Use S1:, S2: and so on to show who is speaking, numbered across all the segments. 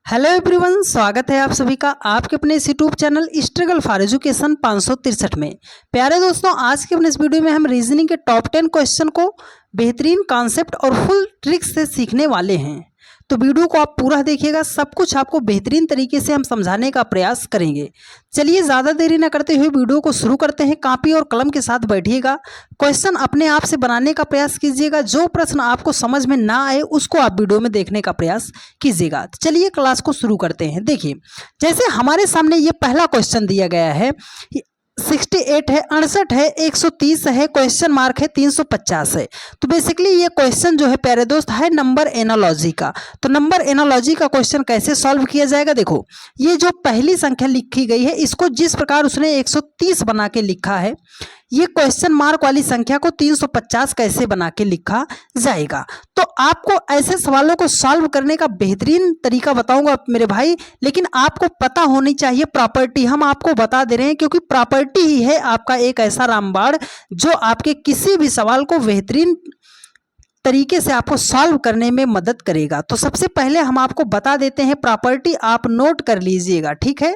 S1: Hello everyone, स्वागत है आप सभी का आपके अपने इस YouTube channel struggle for education 563 में। प्यारे दोस्तों, आज के अपने इस वीडियो में हम रीजनिंग के टॉप 10 क्वेश्चन को बेहतरीन कॉन्सेप्ट और फुल ट्रिक्स से सीखने वाले हैं। तो वीडियो को आप पूरा देखिएगा, सब कुछ आपको बेहतरीन तरीके से हम समझाने का प्रयास करेंगे। चलिए ज़्यादा देरी न करते हुए वीडियो को शुरू करते हैं। कॉपी और कलम के साथ बैठिएगा, क्वेश्चन अपने आप से बनाने का प्रयास कीजिएगा। जो प्रश्न आपको समझ में ना आए उसको आप वीडियो में देखने का प्रयास कीजिएगा। तो चलिए क्लास को शुरू करते हैं। देखिए, जैसे हमारे सामने ये पहला क्वेश्चन दिया गया है, 68 है, 68 है, 130 है, क्वेश्चन मार्क है, 350 है। तो बेसिकली ये क्वेश्चन जो है प्यारे दोस्त है नंबर एनालॉजी का। तो नंबर एनालॉजी का क्वेश्चन कैसे सॉल्व किया जाएगा, देखो ये जो पहली संख्या लिखी गई है इसको जिस प्रकार उसने 130 बना के लिखा है, ये क्वेश्चन मार्क वाली संख्या को 350 कैसे बना के लिखा जाएगा। तो आपको ऐसे सवालों को सॉल्व करने का बेहतरीन तरीका बताऊंगा मेरे भाई, लेकिन आपको पता होनी चाहिए प्रॉपर्टी। हम आपको बता दे रहे हैं क्योंकि प्रॉपर्टी ही है आपका एक ऐसा रामबाण जो आपके किसी भी सवाल को बेहतरीन तरीके से आपको सॉल्व करने में मदद करेगा। तो सबसे पहले हम आपको बता देते हैं प्रॉपर्टी, आप नोट कर लीजिएगा, ठीक है।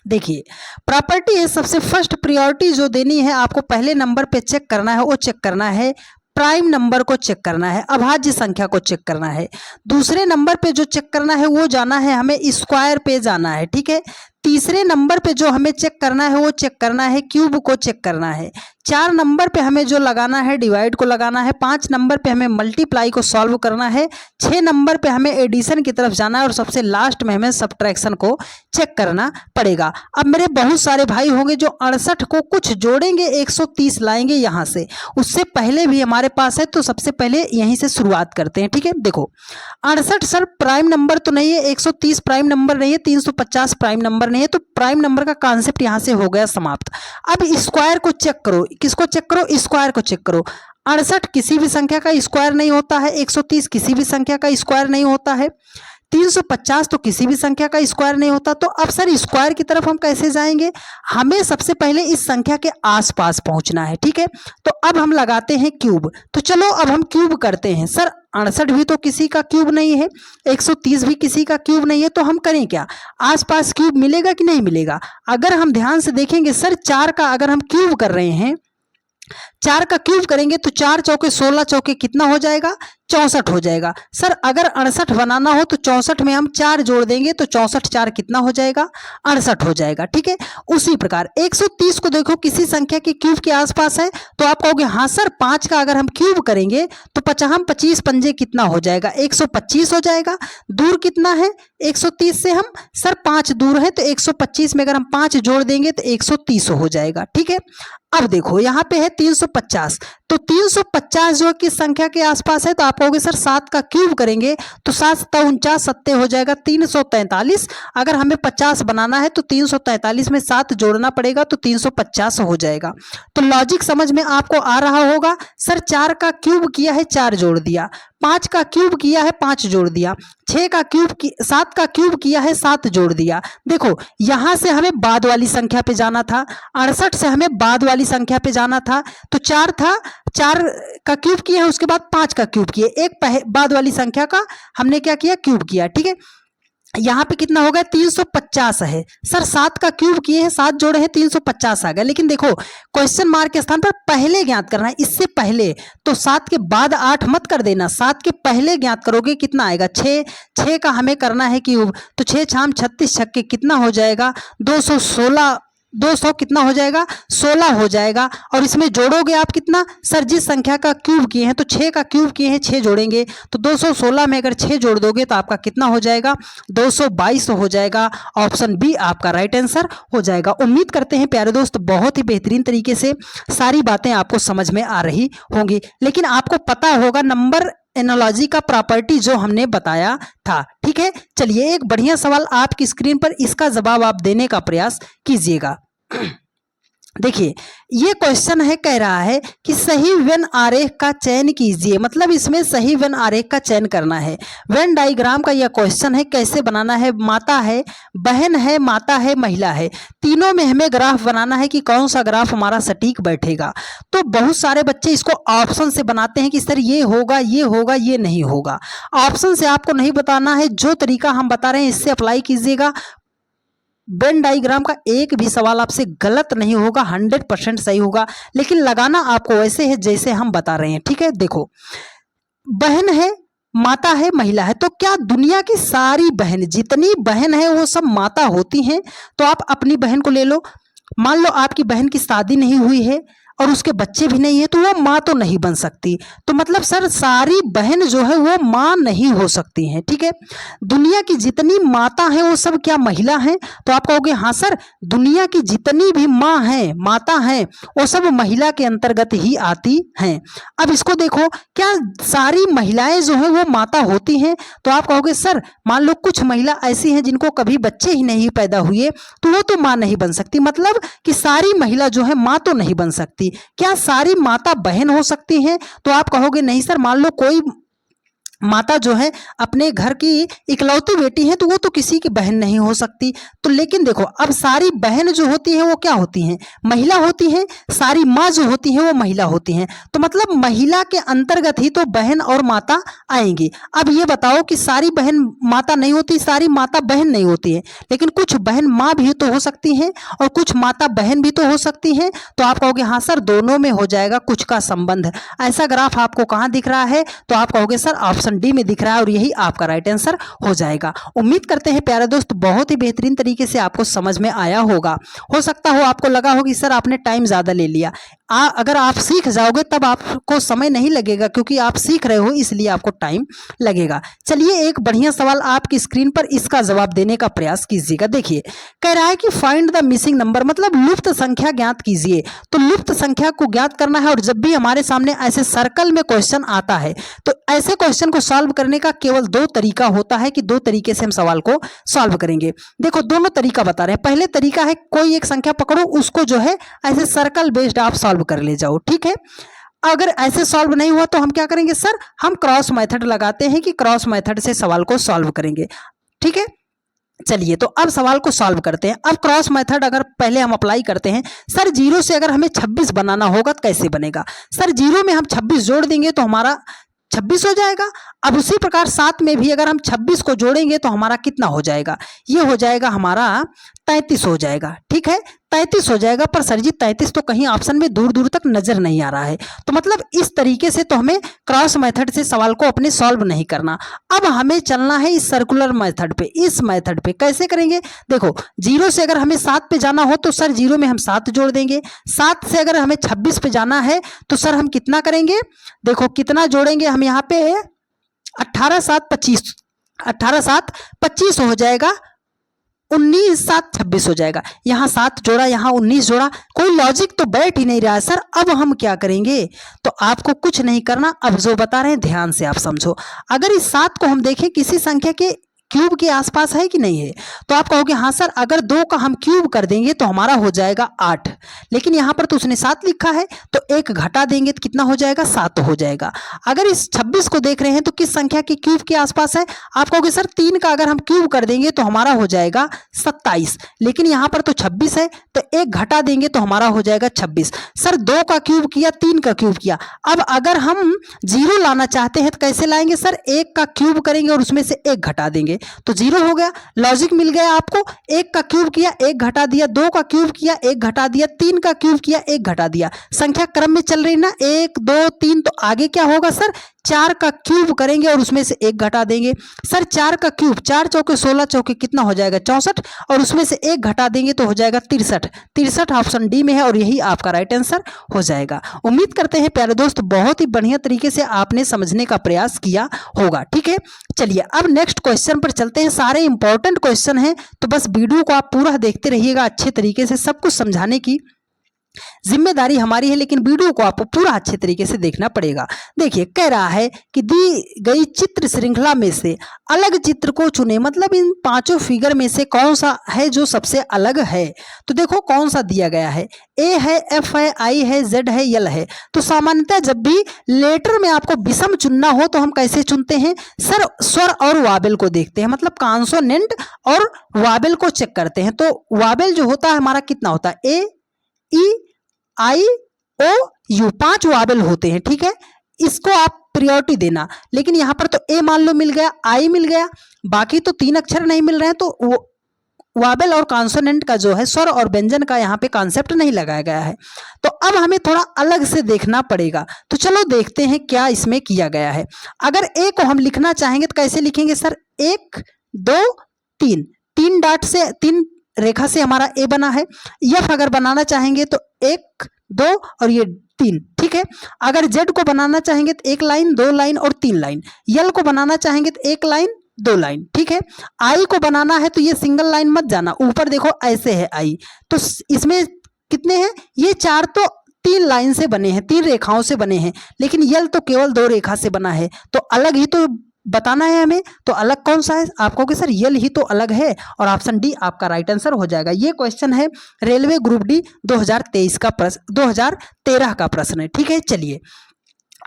S1: देखिए, प्रॉपर्टी है सबसे फर्स्ट प्रायोरिटी जो देनी है आपको, पहले नंबर पे चेक करना है, वो चेक करना है प्राइम नंबर को चेक करना है, अभाज्य संख्या को चेक करना है। दूसरे नंबर पे जो चेक करना है वो जाना है हमें स्क्वायर पे जाना है, ठीक है। तीसरे नंबर पे जो हमें चेक करना है वो चेक करना है क्यूब को चेक करना है। 4 नंबर पे हमें जो लगाना है डिवाइड को लगाना है। 5 नंबर पे हमें मल्टीप्लाई को सॉल्व करना है। 6 नंबर पे हमें एडिशन की तरफ जाना है और सबसे लास्ट में हमें सब्ट्रैक्शन को चेक करना पड़ेगा। अब मेरे बहुत सारे भाई होंगे जो 68 को कुछ जोड़ेंगे 130 लाएंगे यहाँ से, उससे पहले भी हमारे पास है, तो सबसे पहले यहीं से शुरुआत करते हैं, ठीक है। देखो 68 सर प्राइम नंबर तो नहीं है, 130 प्राइम नंबर नहीं है, 350 प्राइम नंबर नहीं है, तो प्राइम नंबर का कॉन्सेप्ट यहां से हो गया समाप्त। अब स्क्वायर को चेक करो, किसको चेक करो, स्क्वायर को चेक करो। 68 किसी भी संख्या का स्क्वायर नहीं होता है, 130 किसी भी संख्या का स्क्वायर नहीं होता है, 350 तो किसी भी संख्या का स्क्वायर नहीं होता। तो अब सर स्क्वायर की तरफ हम कैसे जाएंगे, हमें सबसे पहले इस संख्या के आसपास पहुंचना है, ठीक है। तो अब हम लगाते हैं क्यूब। तो चलो अब हम क्यूब करते हैं। सर 68 भी तो किसी का क्यूब नहीं है, 130 भी किसी का क्यूब नहीं है, तो हम करें क्या, आसपास क्यूब मिलेगा कि नहीं मिलेगा। अगर हम ध्यान से देखेंगे सर 4 का अगर हम क्यूब कर रहे हैं, 4 का क्यूब करेंगे तो 4 चौके 16 चौके कितना हो जाएगा, 64 हो जाएगा। सर अगर 68 बनाना हो तो 64 में हम 4 जोड़ देंगे तो 64 4 कितना हो जाएगा, 68 हो जाएगा, ठीक है। उसी प्रकार 130 को देखो किसी संख्या के क्यूब के आसपास है, तो आप कहोगे हाँ सर 5 का अगर हम क्यूब करेंगे तो 25 पंजे कितना हो जाएगा, 125 हो जाएगा। दूर कितना है 130 से, हम सर 5 दूर है, तो 125 में अगर हम 5 जोड़ देंगे तो 130 हो जाएगा, ठीक है। अब देखो यहाँ पे है 350, तो 350 जो किस संख्या के आसपास है, तो आप कहोगे सर 7 का क्यूब करेंगे तो 7 7 49 सत्ते हो जाएगा 343। अगर हमें 50 बनाना है तो 343 में 7 जोड़ना पड़ेगा तो 350 हो जाएगा। तो लॉजिक समझ में आपको आ रहा होगा। सर 4 का क्यूब किया है 4 जोड़ दिया, 5 का क्यूब किया है 5 जोड़ दिया, 7 का क्यूब किया है 7 जोड़ दिया। देखो यहां से हमें बाद वाली संख्या पे जाना था, 68 से हमें बाद वाली संख्या पे जाना था, तो 4 था, 4 का क्यूब किया है, उसके बाद 5 का क्यूब किया, एक बाद वाली संख्या का हमने क्या किया, क्यूब किया, ठीक है। यहाँ पे कितना हो गया 350 है। सर 7 का क्यूब किए हैं, 7 जोड़े हैं, 350 आ गया। लेकिन देखो क्वेश्चन मार्क के स्थान पर पहले ज्ञात करना है, इससे पहले, तो 7 के बाद 8 मत कर देना, 7 के पहले ज्ञात करोगे कितना आएगा, 6 का हमें करना है क्यूब, तो 6 छाम 36 छक्के कितना हो जाएगा, 200 कितना हो जाएगा, 16 हो जाएगा। और इसमें जोड़ोगे आप कितना, सर जिस संख्या का क्यूब किए हैं तो 6 का क्यूब किए हैं, 6 जोड़ेंगे तो 216 में अगर 6 जोड़ दोगे तो आपका कितना हो जाएगा, 222 हो जाएगा। ऑप्शन बी आपका राइट आंसर हो जाएगा। उम्मीद करते हैं प्यारे दोस्त बहुत ही बेहतरीन तरीके से सारी बातें आपको समझ में आ रही होंगी, लेकिन आपको पता होगा नंबर एनालॉजी का प्रॉपर्टी जो हमने बताया था, ठीक है। चलिए एक बढ़िया सवाल आपकी स्क्रीन पर, इसका जवाब आप देने का प्रयास कीजिएगा। देखिए ये क्वेश्चन है, कह रहा है कि सही वेन आरेख का चयन कीजिए, मतलब इसमें सही वेन आरेख का चयन करना है। वेन डायग्राम का यह क्वेश्चन है, कैसे बनाना है, माता है, बहन है, माता है, महिला है, तीनों में हमें ग्राफ बनाना है कि कौन सा ग्राफ हमारा सटीक बैठेगा। तो बहुत सारे बच्चे इसको ऑप्शन से बनाते हैं कि सर ये होगा, ये होगा, ये नहीं होगा। ऑप्शन से आपको नहीं बताना है, जो तरीका हम बता रहे हैं इससे अप्लाई कीजिएगा। वेन डायग्राम का एक भी सवाल आपसे गलत नहीं होगा, 100% सही होगा, लेकिन लगाना आपको वैसे है जैसे हम बता रहे हैं। ठीक है, देखो बहन है, माता है, महिला है, तो क्या दुनिया की सारी बहन, जितनी बहन है वो सब माता होती हैं? तो आप अपनी बहन को ले लो, मान लो आपकी बहन की शादी नहीं हुई है और उसके बच्चे भी नहीं है, तो वो माँ तो नहीं बन सकती। तो मतलब सर सारी बहन जो है वो माँ नहीं हो सकती हैं। ठीक है, दुनिया की जितनी माता हैं वो सब क्या महिला हैं? तो आप कहोगे हाँ सर, दुनिया की जितनी भी माँ हैं, माता हैं, वो सब महिला के अंतर्गत ही आती हैं। अब इसको देखो, क्या सारी महिलाएं जो है वो माता होती हैं? तो आप कहोगे सर मान लो कुछ महिला ऐसी हैं जिनको कभी बच्चे ही नहीं पैदा हुए, तो वो तो माँ नहीं बन सकती। मतलब कि सारी महिला जो है माँ तो नहीं बन सकती। क्या सारी माता बहन हो सकती हैं? तो आप कहोगे नहीं सर, मान लो कोई माता जो है अपने घर की इकलौती बेटी है, तो वो तो किसी की बहन नहीं हो सकती। तो लेकिन देखो अब सारी बहन जो होती हैं वो क्या होती हैं? महिला होती हैं। सारी माँ जो होती हैं वो महिला होती हैं। तो मतलब महिला के अंतर्गत ही तो बहन और माता आएंगी। अब ये बताओ कि सारी बहन माता नहीं होती, सारी माता बहन नहीं होती है, लेकिन कुछ बहन माँ भी तो हो सकती हैं और कुछ माता बहन भी तो हो सकती हैं। तो आप कहोगे हाँ सर, दोनों में हो जाएगा कुछ का संबंध। ऐसा ग्राफ आपको कहाँ दिख रहा है? तो आप कहोगे सर ऑप्शन डी में दिख रहा है और यही आपका राइट आंसर हो जाएगा। उम्मीद करते हैं प्यारे दोस्त बहुत ही बेहतरीन तरीके से आपको समझ में आया होगा। हो सकता हो आपको लगा हो कि सर आपने टाइम ज़्यादा ले लिया। अगर आप सीख जाओगे तब आपको समय नहीं लगेगा, क्योंकि आप सीख रहे हो इसलिए आपको टाइम लगेगा। चलिए एक बढ़िया सवाल आपकी स्क्रीन पर, इसका जवाब देने का प्रयास कीजिएगा। देखिए कह रहा है कि फाइंड द मिसिंग नंबर, मतलब लुप्त संख्या ज्ञात कीजिए। तो लुप्त संख्या को ज्ञात करना है, और जब भी हमारे सामने ऐसे सर्कल में क्वेश्चन आता है तो ऐसे क्वेश्चन को सॉल्व करने का केवल दो तरीका होता है कि दो तरीके से हम सवाल को सॉल्व करेंगे। देखो दोनों तरीका बता रहे हैं। पहले तरीका है कोई एक संख्या पकड़ो, उसको जो है ऐसे सर्कल बेस्ड आप सॉल्व कर ले जाओ। ठीक है, अगर ऐसे सॉल्व नहीं हुआ तो हम क्या करेंगे सर, हम क्रॉस मेथड लगाते हैं कि क्रॉस मेथड से सवाल को सॉल्व करेंगे। ठीक है, चलिए तो अब सवाल को सॉल्व करते हैं। अब क्रॉस मेथड अगर पहले हम अप्लाई करते हैं, सर जीरो से अगर हमें 26 बनाना होगा तो कैसे बनेगा? सर जीरो में हम 26 जोड़ देंगे तो हमारा 26 हो जाएगा। अब उसी प्रकार 7 में भी अगर हम 26 को जोड़ेंगे तो हमारा कितना हो जाएगा? ये हो जाएगा हमारा 33 हो जाएगा। ठीक है, 33 हो जाएगा। पर सर जी 33 तो कहीं ऑप्शन में दूर दूर तक नजर नहीं आ रहा है। तो मतलब इस तरीके से तो हमें क्रॉस मेथड से सवाल को अपने सॉल्व नहीं करना। अब हमें चलना है इस सर्कुलर मेथड पे। इस मेथड पे कैसे करेंगे? देखो जीरो से अगर हमें 7 पे जाना हो तो सर जीरो में हम 7 जोड़ देंगे। 7 से अगर हमें 26 पे जाना है तो सर हम कितना करेंगे? देखो कितना जोड़ेंगे हम यहाँ पे, 18 7 25, 18 7 25 हो जाएगा, 19 7 26 हो जाएगा। यहाँ 7 जोड़ा, यहाँ 19 जोड़ा, कोई लॉजिक तो बैठ ही नहीं रहा है सर। अब हम क्या करेंगे? तो आपको कुछ नहीं करना, अब जो बता रहे हैं ध्यान से आप समझो। अगर इस 7 को हम देखें किसी संख्या के क्यूब के आसपास है कि नहीं है, तो आप कहोगे हाँ सर अगर 2 का हम क्यूब कर देंगे तो हमारा हो जाएगा 8, लेकिन यहाँ पर तो उसने 7 लिखा है तो 1 घटा देंगे तो कितना हो जाएगा? 7 हो जाएगा। अगर इस 26 को देख रहे हैं तो किस संख्या के क्यूब के आसपास है? आप कहोगे सर 3 का अगर हम क्यूब कर देंगे तो हमारा हो जाएगा 27, लेकिन यहाँ पर तो 26 है तो 1 घटा देंगे तो हमारा हो जाएगा 26। सर 2 का क्यूब किया, 3 का क्यूब किया। अब अगर हम 0 लाना चाहते हैं तो कैसे लाएंगे सर? 1 का क्यूब करेंगे और उसमें से 1 घटा देंगे तो 0 हो गया। लॉजिक मिल गया आपको। 1 का क्यूब किया, 1 घटा दिया, 2 का क्यूब किया, 1 घटा दिया, 3 का क्यूब किया, 1 घटा दिया। संख्या क्रम में चल रही ना, 1 2 3, तो आगे क्या होगा सर? 4 का क्यूब करेंगे और उसमें से 1 घटा देंगे। सर 4 का क्यूब, 4 चौके 16 चौके कितना हो जाएगा? 64, और उसमें से 1 घटा देंगे तो हो जाएगा 63। 63 ऑप्शन डी में है और यही आपका राइट आंसर हो जाएगा। उम्मीद करते हैं प्यारे दोस्त बहुत ही बढ़िया तरीके से आपने समझने का प्रयास किया होगा। ठीक है, चलिए अब नेक्स्ट क्वेश्चन पर चलते हैं। सारे इंपॉर्टेंट क्वेश्चन हैं तो बस वीडियो को आप पूरा देखते रहिएगा, अच्छे तरीके से सब कुछ समझाने की जिम्मेदारी हमारी है, लेकिन वीडियो को आपको पूरा अच्छे तरीके से देखना पड़ेगा। देखिए कह रहा है कि दी गई चित्र श्रृंखला में से अलग चित्र को चुने, मतलब इन पांचों फिगर में से कौन सा है जो सबसे अलग है। तो देखो कौन सा दिया गया है, ए है, एफ है, आई है, जेड है, यल है। तो सामान्यतः जब भी लेटर में आपको विषम चुनना हो तो हम कैसे चुनते हैं सर, स्वर और वाबेल को देखते हैं, मतलब कॉन्सोनेंट और वाबेल को चेक करते हैं। तो वाबेल जो होता है हमारा कितना होता है, ए, ई, आई, ओ, यू, 5 वाबेल होते हैं, ठीक है। इसको आप प्रायोरिटी देना, लेकिन यहां पर तो ए मान लो मिल गया, आई मिल गया, बाकी तो 3 अक्षर नहीं मिल रहे हैं, तो वो वाबेल और कॉन्सोनेंट का जो है स्वर और व्यंजन का यहाँ पे कॉन्सेप्ट नहीं लगाया गया है। तो अब हमें थोड़ा अलग से देखना पड़ेगा। तो चलो देखते हैं क्या इसमें किया गया है। अगर ए को हम लिखना चाहेंगे तो कैसे लिखेंगे सर, 1 2 3, 3 डॉट से 3 रेखा से हमारा ए बना है। एफ अगर बनाना चाहेंगे तो 1 2 और ये 3, ठीक है। अगर जेड को बनाना चाहेंगे तो 1 लाइन 2 लाइन और 3 लाइन। यल को बनाना चाहेंगे तो 1 लाइन 2 लाइन, ठीक है। आई को बनाना है तो ये सिंगल लाइन मत जाना, ऊपर देखो ऐसे है आई, तो इसमें कितने हैं, ये 4 तो 3 लाइन से बने हैं, 3 रेखाओं से बने हैं, लेकिन यल तो केवल 2 रेखा से बना है। तो अलग ही तो बताना है हमें, तो अलग कौन सा है, आप कहोगे सर यल ही तो अलग है, और ऑप्शन डी आपका राइट आंसर हो जाएगा। ये क्वेश्चन है रेलवे ग्रुप डी 2023 का प्रश्न, 2013 का प्रश्न है, ठीक है। चलिए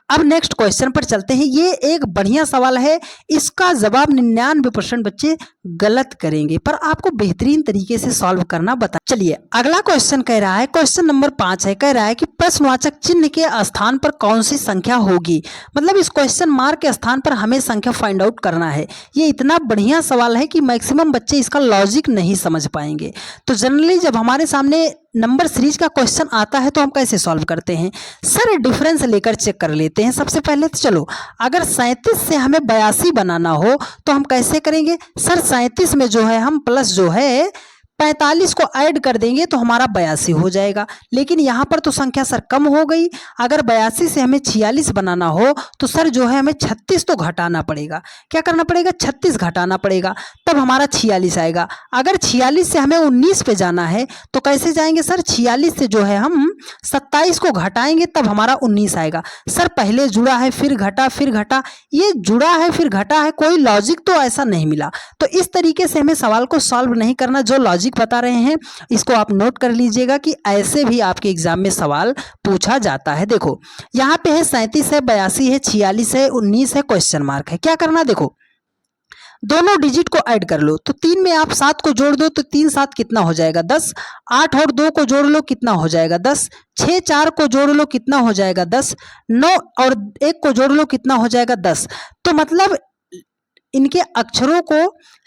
S1: अब नेक्स्ट क्वेश्चन पर चलते हैं। ये एक बढ़िया सवाल है, इसका जवाब 99% बच्चे गलत करेंगे, पर आपको बेहतरीन तरीके से सॉल्व करना बता। चलिए अगला क्वेश्चन कह रहा है, क्वेश्चन नंबर 5 है, कह रहा है कि प्रश्नवाचक चिन्ह के स्थान पर कौन सी संख्या होगी। मतलब इस क्वेश्चन मार्क के स्थान पर हमें संख्या फाइंड आउट करना है। ये इतना बढ़िया सवाल है कि मैक्सिमम बच्चे इसका लॉजिक नहीं समझ पाएंगे। तो जनरली जब हमारे सामने नंबर सीरीज का क्वेश्चन आता है तो हम कैसे सॉल्व करते हैं सर, डिफरेंस लेकर चेक कर लेते हैं। सबसे पहले तो चलो अगर 37 से हमें 82 बनाना हो तो हम कैसे करेंगे सर, 37 में जो है हम प्लस जो है 45 को ऐड कर देंगे तो हमारा 82 हो जाएगा। लेकिन यहाँ पर तो संख्या सर कम हो गई, अगर 82 से हमें 46 बनाना हो तो सर जो है हमें 36 तो घटाना पड़ेगा। क्या करना पड़ेगा, 36 घटाना पड़ेगा, तब हमारा 46 आएगा। अगर 46 से हमें 19 पे जाना है तो कैसे जाएंगे सर, 46 से जो है हम 27 को घटाएंगे तब हमारा 19 आएगा। सर पहले जुड़ा है फिर घटा, ये जुड़ा है फिर घटा है, कोई लॉजिक तो ऐसा नहीं मिला। तो इस तरीके से हमें सवाल को सॉल्व नहीं करना, जो लॉजिक बता रहे हैं इसको आप नोट कर लीजिएगा कि ऐसे भी आपके एग्जाम में सवाल पूछा जाता है। देखो यहाँ पे है 37 है, 82 है, 46 है, 19 है, क्वेश्चन मार्क है। क्या करना, देखो दोनों डिजिट को ऐड कर लो, तो 3 में आप 7 को जोड़ दो तो 3 7 कितना हो जाएगा 10, 8 और 2 को जोड़ लो कितना हो जाएगा 10, 6 4 को जोड़ लो कितना हो जाएगा 10, 9 और 1 को जोड़ लो कितना हो जाएगा 10। तो मतलब इनके अक्षरों को,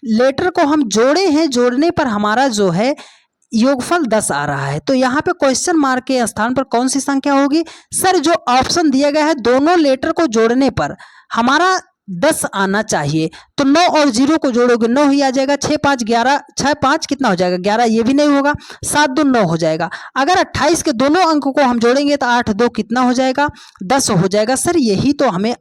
S1: लेटर को हम जोड़े हैं, जोड़ने पर हमारा जो है योगफल 10 आ रहा है। तो यहाँ पे क्वेश्चन मार्क के स्थान पर कौन सी संख्या होगी सर, जो ऑप्शन दिया गया है दोनों लेटर को जोड़ने पर हमारा 10 आना चाहिए। तो 9 और 0 को जोड़ोगे 9 ही आ जाएगा, 6 5 11, 6 5 कितना हो जाएगा 11, ये भी नहीं होगा, 7 2 9 हो जाएगा। अगर 28 के दोनों अंक को हम जोड़ेंगे तो 8 2 कितना हो जाएगा 10 हो जाएगा। सर यही तो हमें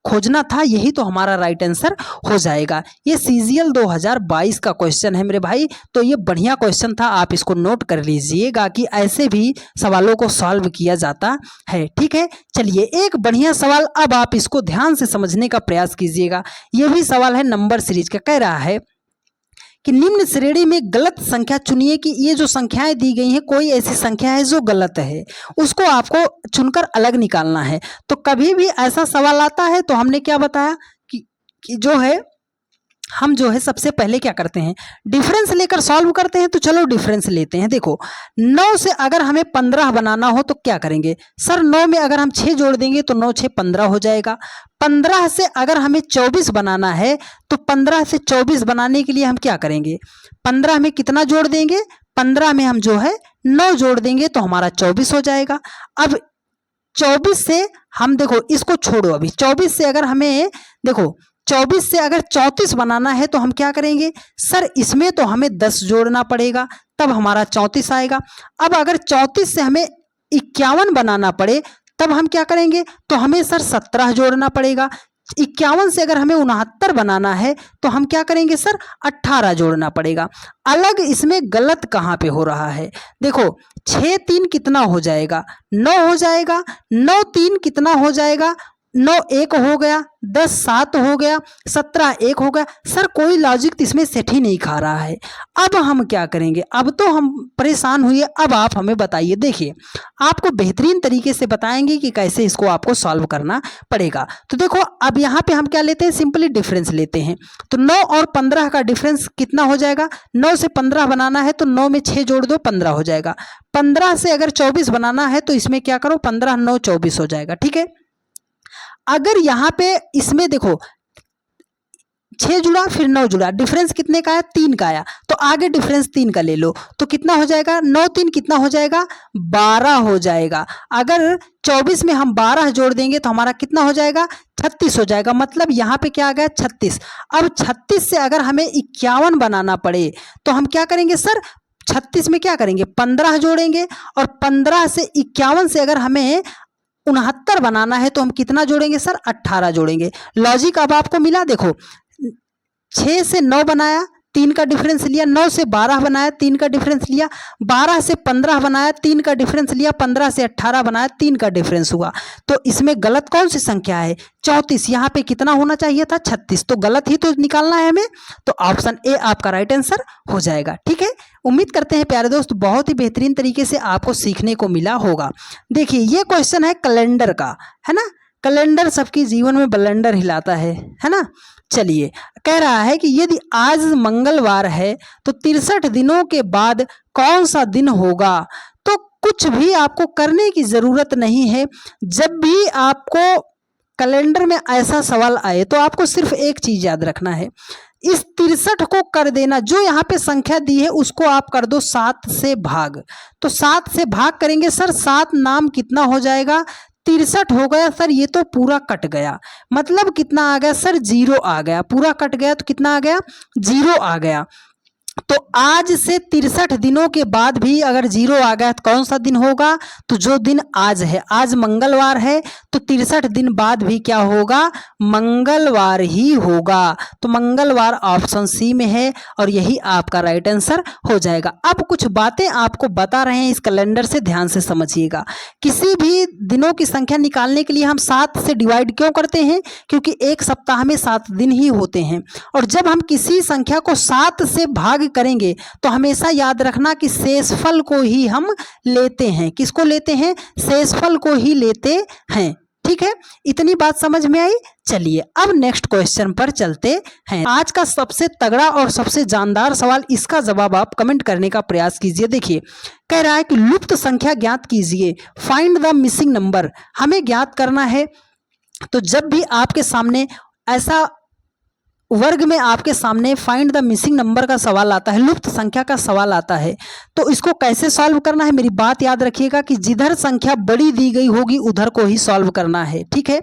S1: खोजना था, यही तो हमारा राइट आंसर हो जाएगा। ये सीजीएल 2022 का क्वेश्चन है मेरे भाई, तो ये बढ़िया क्वेश्चन था, आप इसको नोट कर लीजिएगा कि ऐसे भी सवालों को सॉल्व किया जाता है, ठीक है। चलिए एक बढ़िया सवाल, अब आप इसको ध्यान से समझने का प्रयास कीजिएगा। ये भी सवाल है नंबर सीरीज का, कह रहा है कि निम्न श्रेणी में गलत संख्या चुनिए, कि ये जो संख्याएं दी गई हैं कोई ऐसी संख्या है जो गलत है, उसको आपको चुनकर अलग निकालना है। तो कभी भी ऐसा सवाल आता है तो हमने क्या बताया कि जो है हम जो है सबसे पहले क्या करते हैं, डिफरेंस लेकर सॉल्व करते हैं। तो चलो डिफरेंस लेते हैं। देखो 9 से अगर हमें 15 बनाना हो तो क्या करेंगे सर, 9 में अगर हम 6 जोड़ देंगे तो 9 6 15 हो जाएगा। 15 से अगर हमें 24 बनाना है तो 15 से 24 बनाने के लिए हम क्या करेंगे, 15 में कितना जोड़ देंगे, 15 में हम जो है 9 जोड़ देंगे तो हमारा 24 हो जाएगा। अब 24 से हम देखो इसको छोड़ो, अभी 24 से अगर हमें देखो 24 से अगर 34 बनाना है तो हम क्या करेंगे सर, इसमें तो हमें 10 जोड़ना पड़ेगा तब हमारा 34 आएगा। अब अगर 34 से हमें 51 बनाना पड़े तब हम क्या करेंगे, तो हमें सर 17 जोड़ना पड़ेगा। 51 से अगर हमें 69 बनाना है तो हम क्या करेंगे सर, 18 जोड़ना पड़ेगा। अलग इसमें गलत कहाँ पे हो रहा है, देखो 6 3 कितना हो जाएगा, 9 हो जाएगा, 9 3 कितना हो जाएगा, 9 1 हो गया, 10 7 हो गया, 17 1 हो गया। सर कोई लॉजिक इसमें सेट ही नहीं खा रहा है। अब हम क्या करेंगे, अब तो हम परेशान हुए, अब आप हमें बताइए। देखिए आपको बेहतरीन तरीके से बताएंगे कि कैसे इसको आपको सॉल्व करना पड़ेगा। तो देखो अब यहाँ पे हम क्या लेते हैं, सिंपली डिफरेंस लेते हैं। तो 9 और 15 का डिफरेंस कितना हो जाएगा, 9 से 15 बनाना है तो 9 में 6 जोड़ दो, 15 हो जाएगा। 15 से अगर 24 बनाना है तो इसमें क्या करो, 15 9 24 हो जाएगा, ठीक है। अगर यहाँ पे इसमें देखो 6 जुड़ा फिर 9 जुड़ा, डिफरेंस कितने का आया, 3 का आया, तो आगे डिफरेंस 3 का ले लो, तो कितना हो जाएगा, 9 3 कितना हो जाएगा, 12 हो जाएगा। अगर 24 में हम 12 जोड़ देंगे तो हमारा कितना हो जाएगा, 36 हो जाएगा। मतलब यहाँ पे क्या आ गया, 36। अब 36 से अगर हमें 51 बनाना पड़े तो हम क्या करेंगे सर, 36 में क्या करेंगे, 15 जोड़ेंगे, और 15 से 51 से अगर हमें 69 बनाना है तो हम कितना जोड़ेंगे सर, 18 जोड़ेंगे। लॉजिक अब आपको मिला। देखो 6 से 9 बनाया, 3 का डिफरेंस लिया, 9 से 12 बनाया, 3 का डिफरेंस लिया, 12 से 15 बनाया, 3 का डिफरेंस लिया, 15 से 18 बनाया, 3 का डिफरेंस हुआ। तो इसमें गलत कौन सी संख्या है, 34। यहाँ पे कितना होना चाहिए था, 36, तो गलत ही तो निकालना है हमें। तो ऑप्शन ए आपका राइट आंसर हो जाएगा, ठीक है। उम्मीद करते हैं प्यारे दोस्त बहुत ही बेहतरीन तरीके से आपको सीखने को मिला होगा। देखिए ये क्वेश्चन है कैलेंडर का, है ना। कैलेंडर सबके जीवन में ब्लंडर हिलाता है ना। चलिए कह रहा है कि यदि आज मंगलवार है तो 63 दिनों के बाद कौन सा दिन होगा। तो कुछ भी आपको करने की जरूरत नहीं है। जब भी आपको कैलेंडर में ऐसा सवाल आए तो आपको सिर्फ एक चीज याद रखना है, इस 63 को कर देना, जो यहाँ पे संख्या दी है उसको आप कर दो 7 से भाग। तो 7 से भाग करेंगे सर, 7 नाम कितना हो जाएगा, 63 हो गया सर। ये तो पूरा कट गया, मतलब कितना आ गया सर, 0 आ गया। पूरा कट गया तो कितना आ गया, 0 आ गया। तो आज से 63 दिनों के बाद भी अगर 0 आ गया तो कौन सा दिन होगा, तो जो दिन आज है, आज मंगलवार है तो 63 दिन बाद भी क्या होगा, मंगलवार ही होगा। तो मंगलवार ऑप्शन सी में है और यही आपका राइट आंसर हो जाएगा। अब कुछ बातें आपको बता रहे हैं इस कैलेंडर से, ध्यान से समझिएगा। किसी भी दिनों की संख्या निकालने के लिए हम 7 से डिवाइड क्यों करते हैं, क्योंकि एक सप्ताह में 7 दिन ही होते हैं। और जब हम किसी संख्या को 7 से भाग करेंगे तो हमेशा याद रखना कि शेषफल को ही हम लेते हैं। किसको लेते हैं, शेषफल को ही लेते हैं, ठीक है। इतनी बात समझ में आई। चलिए अब नेक्स्ट क्वेश्चन पर चलते हैं। आज का सबसे तगड़ा और सबसे जानदार सवाल, इसका जवाब आप कमेंट करने का प्रयास कीजिए। देखिए कह रहा है कि लुप्त संख्या ज्ञात कीजिए, फाइंड द मिसिंग नंबर। हमें ज्ञात करना है। तो जब भी आपके सामने ऐसा वर्ग में आपके सामने फाइंड द मिसिंग नंबर का सवाल आता है, लुप्त संख्या का सवाल आता है, तो इसको कैसे सॉल्व करना है, मेरी बात याद रखिएगा कि जिधर संख्या बड़ी दी गई होगी उधर को ही सॉल्व करना है, ठीक है।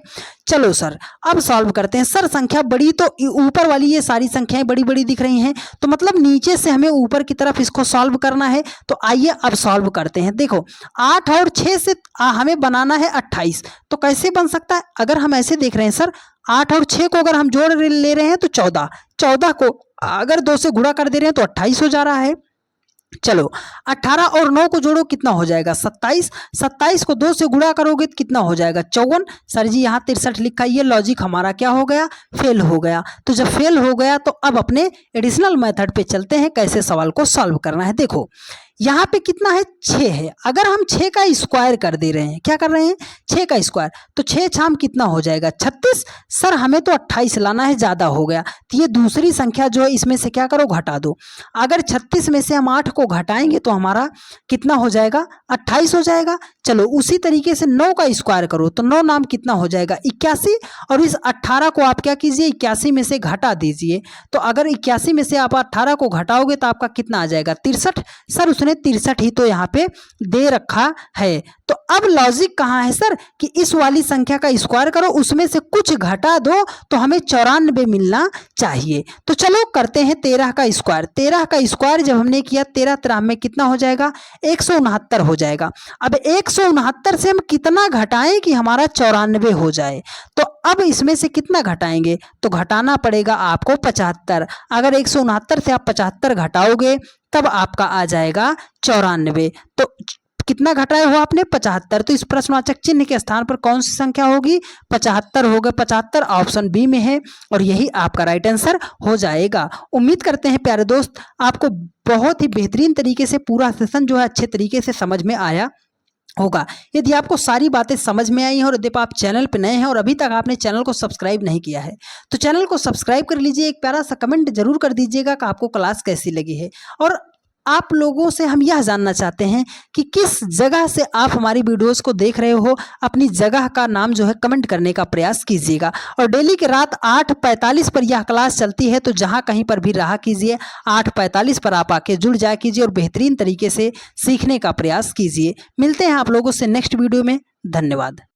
S1: चलो सर अब सॉल्व करते हैं। सर संख्या बड़ी, तो ऊपर वाली ये सारी संख्याएं बड़ी बड़ी दिख रही हैं, तो मतलब नीचे से हमें ऊपर की तरफ इसको सॉल्व करना है। तो आइए अब सॉल्व करते हैं। देखो 8 और 6 से हमें बनाना है 28, तो कैसे बन सकता है, अगर हम ऐसे देख रहे हैं सर, 8 और 6 को अगर हम जोड़ ले रहे हैं तो 14, 14 को अगर 2 से गुणा कर दे रहे हैं तो 28 हो जा रहा है। चलो 18 और 9 को जोड़ो, कितना हो जाएगा 27, 27 को 2 से गुणा करोगे तो कितना हो जाएगा 54। सर जी यहाँ 63 लिखा, ये लॉजिक हमारा क्या हो गया, फेल हो गया। तो जब फेल हो गया तो अब अपने एडिशनल मेथड पे चलते हैं, कैसे सवाल को सॉल्व करना है। देखो यहाँ पे कितना है, 6 है। अगर हम 6 का स्क्वायर कर दे रहे हैं, क्या कर रहे हैं, 6 का स्क्वायर, तो 6 छाम कितना हो जाएगा 36। सर हमें तो 28 लाना है, ज़्यादा हो गया। तो ये दूसरी संख्या जो है इसमें से क्या करो, घटा दो। अगर 36 में से हम 8 को घटाएंगे तो हमारा कितना हो जाएगा, 28 हो जाएगा। चलो उसी तरीके से 9 का स्क्वायर करो, तो 9 नाम कितना हो जाएगा 81। और इस 18 को आप क्या कीजिए, 81 में से घटा दीजिए। तो अगर 81 में से आप 18 को घटाओगे तो आपका कितना आ जाएगा 63। सर उसने 63 ही तो यहाँ पे दे रखा है। तो अब लॉजिक कहाँ है सर, कि इस वाली संख्या का स्क्वायर करो, उसमें से कुछ घटा दो तो हमें 94 मिलना चाहिए। तो चलो करते हैं 13 का स्क्वायर। 13 का स्क्वायर जब हमने किया, 13 में कितना हो जाएगा 169 हो जाएगा। अब 1 169 से हम कितना घटाएं कि हमारा 94 हो जाए। तो अब इसमें से कितना घटाएंगे, तो घटाना पड़ेगा आपको 75। अगर 169 से आप 75 घटाओगे तब आपका आ जाएगा 94। तो कितना घटाए हो आपने, 75। तो इस प्रश्नवाचक चिन्ह के स्थान पर कौन सी संख्या होगी, 75 होगा। 75 ऑप्शन बी में है और यही आपका राइट आंसर हो जाएगा। उम्मीद करते हैं प्यारे दोस्त आपको बहुत ही बेहतरीन तरीके से पूरा सेशन जो है अच्छे तरीके से समझ में आया होगा। यदि आपको सारी बातें समझ में आई हैं और यदि आप चैनल पर नए हैं और अभी तक आपने चैनल को सब्सक्राइब नहीं किया है तो चैनल को सब्सक्राइब कर लीजिए। एक प्यारा सा कमेंट जरूर कर दीजिएगा कि आपको क्लास कैसी लगी है। और आप लोगों से हम यह जानना चाहते हैं कि किस जगह से आप हमारी वीडियोस को देख रहे हो। अपनी जगह का नाम जो है कमेंट करने का प्रयास कीजिएगा। और डेली के रात 8:45 पर यह क्लास चलती है, तो जहां कहीं पर भी रहा कीजिए 8:45 पर आप आके जुड़ जाया कीजिए और बेहतरीन तरीके से सीखने का प्रयास कीजिए। मिलते हैं आप लोगों से नेक्स्ट वीडियो में। धन्यवाद।